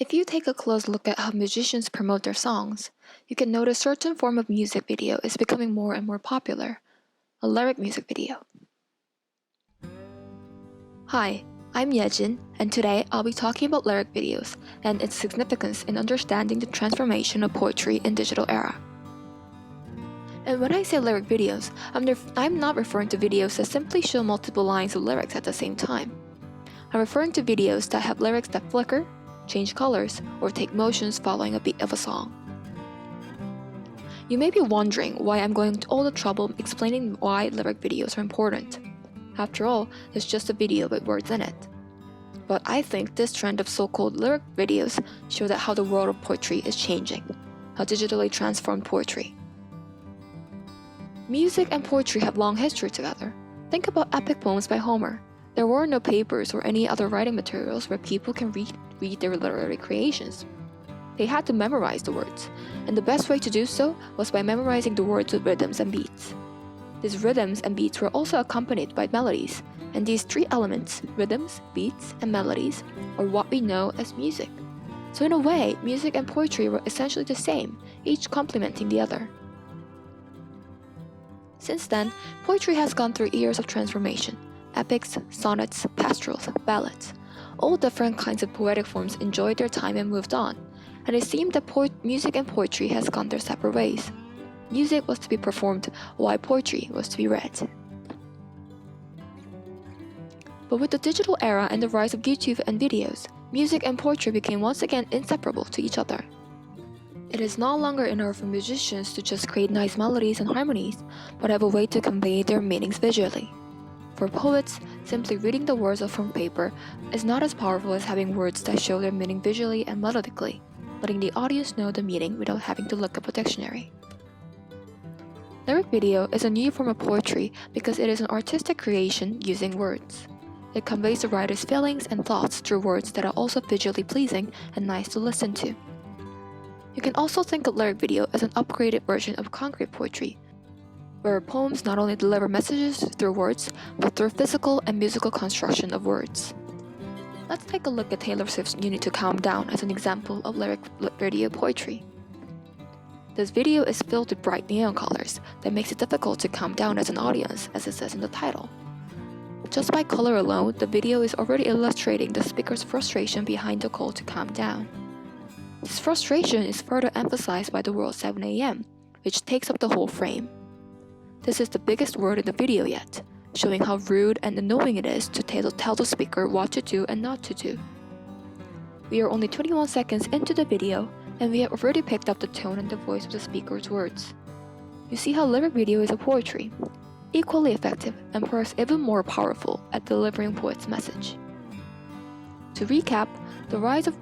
If you take a close look at how musicians promote their songs, you can notice a certain form of music video is becoming more and more popular, a lyric music video. Hi, I'm Yejin, and today I'll be talking about lyric videos and its significance in understanding the transformation of poetry in digital era. And when I say lyric videos, I'm not referring to videos that simply show multiple lines of lyrics at the same time. I'm referring to videos that have lyrics that flicker, change colors, or take motions following a beat of a song. You may be wondering why I'm going to all the trouble explaining why lyric videos are important. After all, it's just a video with words in it. But I think this trend of so-called lyric videos show that how the world of poetry is changing, how digitally transformed poetry. Music and poetry have long history together. Think about epic poems by Homer. There were no papers or any other writing materials where people can read their literary creations. They had to memorize the words, and the best way to do so was by memorizing the words with rhythms and beats. These rhythms and beats were also accompanied by melodies, and these three elements, rhythms, beats, and melodies, are what we know as music. So in a way, music and poetry were essentially the same, each complementing the other. Since then, poetry has gone through years of transformation. Epics, sonnets, pastorals, ballads. All different kinds of poetic forms enjoyed their time and moved on, and it seemed that music and poetry has gone their separate ways. Music was to be performed, while poetry was to be read. But with the digital era and the rise of YouTube and videos, music and poetry became once again inseparable to each other. It is no longer enough for musicians to just create nice melodies and harmonies, but have a way to convey their meanings visually. For poets, simply reading the words from paper is not as powerful as having words that show their meaning visually and melodically, letting the audience know the meaning without having to look up a dictionary. Lyric video is a new form of poetry because it is an artistic creation using words. It conveys the writer's feelings and thoughts through words that are also visually pleasing and nice to listen to. You can also think of lyric video as an upgraded version of concrete poetry, where poems not only deliver messages through words, but through physical and musical construction of words. Let's take a look at Taylor Swift's "You Need to Calm Down" as an example of lyric video poetry. This video is filled with bright neon colors that makes it difficult to calm down as an audience, as it says in the title. Just by color alone, the video is already illustrating the speaker's frustration behind the call to calm down. This frustration is further emphasized by the word 7 a.m., which takes up the whole frame. This is the biggest word in the video yet, showing how rude and annoying it is to tell the speaker what to do and not to do. We are only 21 seconds into the video, and we have already picked up the tone and the voice of the speaker's words. You see how lyric video is a poetry, equally effective and perhaps even more powerful at delivering poet's message. To recap, the rise of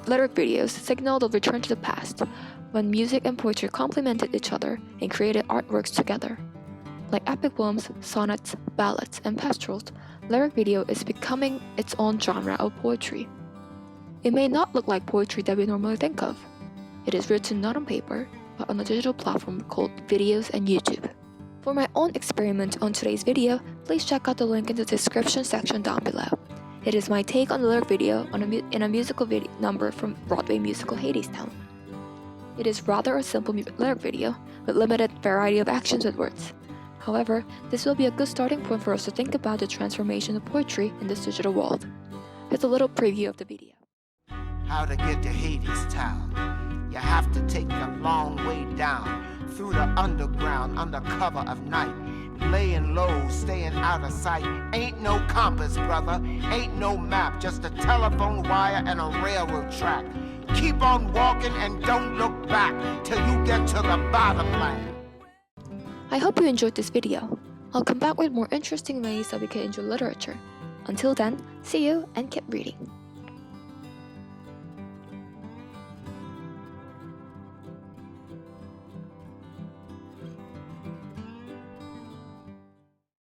lyric videos signaled a return to the past, when music and poetry complemented each other and created artworks together. Like epic poems, sonnets, ballads, and pastorals, lyric video is becoming its own genre of poetry. It may not look like poetry that we normally think of. It is written not on paper, but on a digital platform called Videos and YouTube. For my own experiment on today's video, please check out the link in the description section down below. It is my take on the lyric video in a musical video number from Broadway musical Hadestown. It is rather a simple lyric video with limited variety of actions with words. However, this will be a good starting point for us to think about the transformation of poetry in this digital world. Here's a little preview of the video. How to get to Hadestown. You have to take the long way down through the underground under cover of night. Laying low, staying out of sight. Ain't no compass, brother. Ain't no map. Just a telephone wire and a railroad track. Keep on walking and don't look back till you get to the bottom line. I hope you enjoyed this video. I'll come back with more interesting ways that we can enjoy literature. Until then, see you and keep reading.